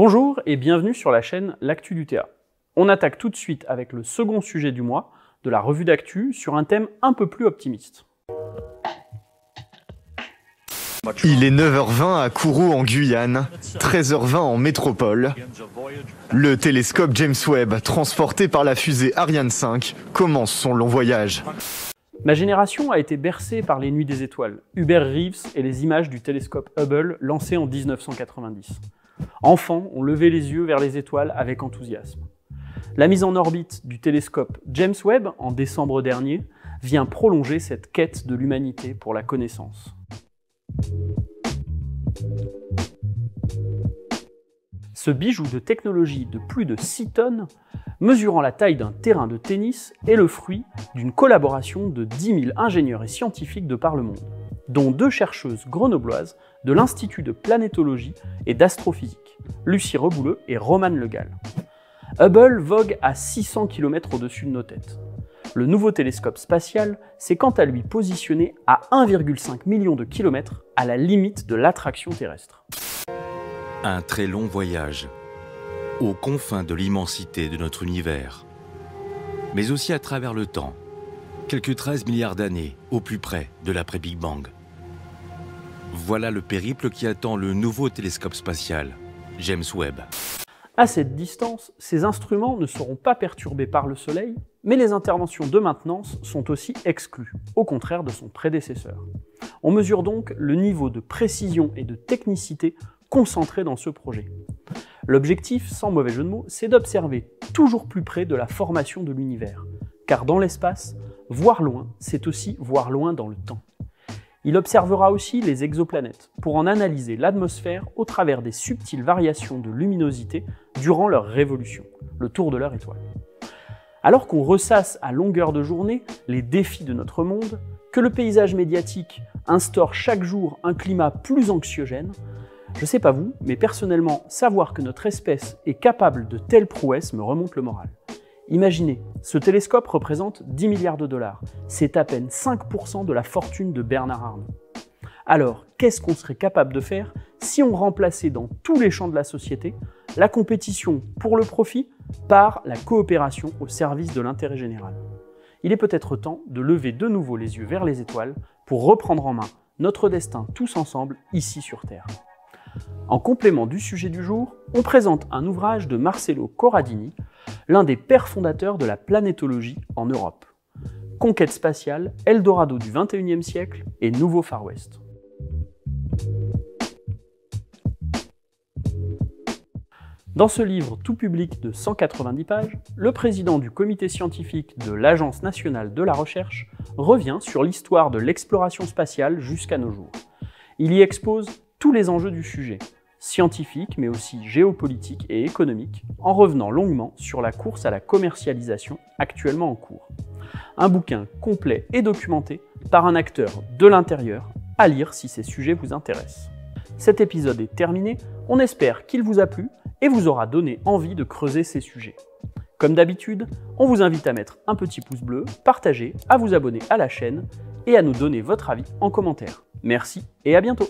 Bonjour et bienvenue sur la chaîne L'Actu du TA. On attaque tout de suite avec le second sujet du mois de la revue d'actu sur un thème un peu plus optimiste. Il est 9h20 à Kourou en Guyane, 13h20 en métropole. Le télescope James Webb, transporté par la fusée Ariane 5, commence son long voyage. Ma génération a été bercée par les nuits des étoiles, Hubert Reeves et les images du télescope Hubble lancé en 1990. Enfants, on levait les yeux vers les étoiles avec enthousiasme. La mise en orbite du télescope James Webb en décembre dernier vient prolonger cette quête de l'humanité pour la connaissance. Ce bijou de technologie de plus de 6 tonnes, mesurant la taille d'un terrain de tennis, est le fruit d'une collaboration de 10 000 ingénieurs et scientifiques de par le monde, dont 2 chercheuses grenobloises de l'Institut de planétologie et d'astrophysique, Lucie Rebouleux et Romane Le Gall. Hubble vogue à 600 km au-dessus de nos têtes. Le nouveau télescope spatial s'est quant à lui positionné à 1,5 million de kilomètres à la limite de l'attraction terrestre. Un très long voyage, aux confins de l'immensité de notre univers, mais aussi à travers le temps, quelques 13 milliards d'années au plus près de l'après-Big Bang. Voilà le périple qui attend le nouveau télescope spatial, James Webb. À cette distance, ces instruments ne seront pas perturbés par le Soleil, mais les interventions de maintenance sont aussi exclues, au contraire de son prédécesseur. On mesure donc le niveau de précision et de technicité concentré dans ce projet. L'objectif, sans mauvais jeu de mots, c'est d'observer toujours plus près de la formation de l'univers, car dans l'espace, voir loin, c'est aussi voir loin dans le temps. Il observera aussi les exoplanètes pour en analyser l'atmosphère au travers des subtiles variations de luminosité durant leur révolution, le tour de leur étoile. Alors qu'on ressasse à longueur de journée les défis de notre monde, que le paysage médiatique instaure chaque jour un climat plus anxiogène, je sais pas vous, mais personnellement, savoir que notre espèce est capable de telles prouesses me remonte le moral. Imaginez, ce télescope représente 10 milliards de dollars. C'est à peine 5% de la fortune de Bernard Arnault. Alors, qu'est-ce qu'on serait capable de faire si on remplaçait dans tous les champs de la société la compétition pour le profit par la coopération au service de l'intérêt général? Il est peut-être temps de lever de nouveau les yeux vers les étoiles pour reprendre en main notre destin tous ensemble ici sur Terre. En complément du sujet du jour, on présente un ouvrage de Marcello Corradini, l'un des pères fondateurs de la planétologie en Europe. Conquête spatiale, Eldorado du XXIe siècle et nouveau Far West. Dans ce livre tout public de 190 pages, le président du comité scientifique de l'Agence nationale de la recherche revient sur l'histoire de l'exploration spatiale jusqu'à nos jours. Il y expose tous les enjeux du sujet, scientifiques mais aussi géopolitiques et économiques, en revenant longuement sur la course à la commercialisation actuellement en cours. Un bouquin complet et documenté par un acteur de l'intérieur, à lire si ces sujets vous intéressent. Cet épisode est terminé, on espère qu'il vous a plu et vous aura donné envie de creuser ces sujets. Comme d'habitude, on vous invite à mettre un petit pouce bleu, partager, à vous abonner à la chaîne et à nous donner votre avis en commentaire. Merci et à bientôt!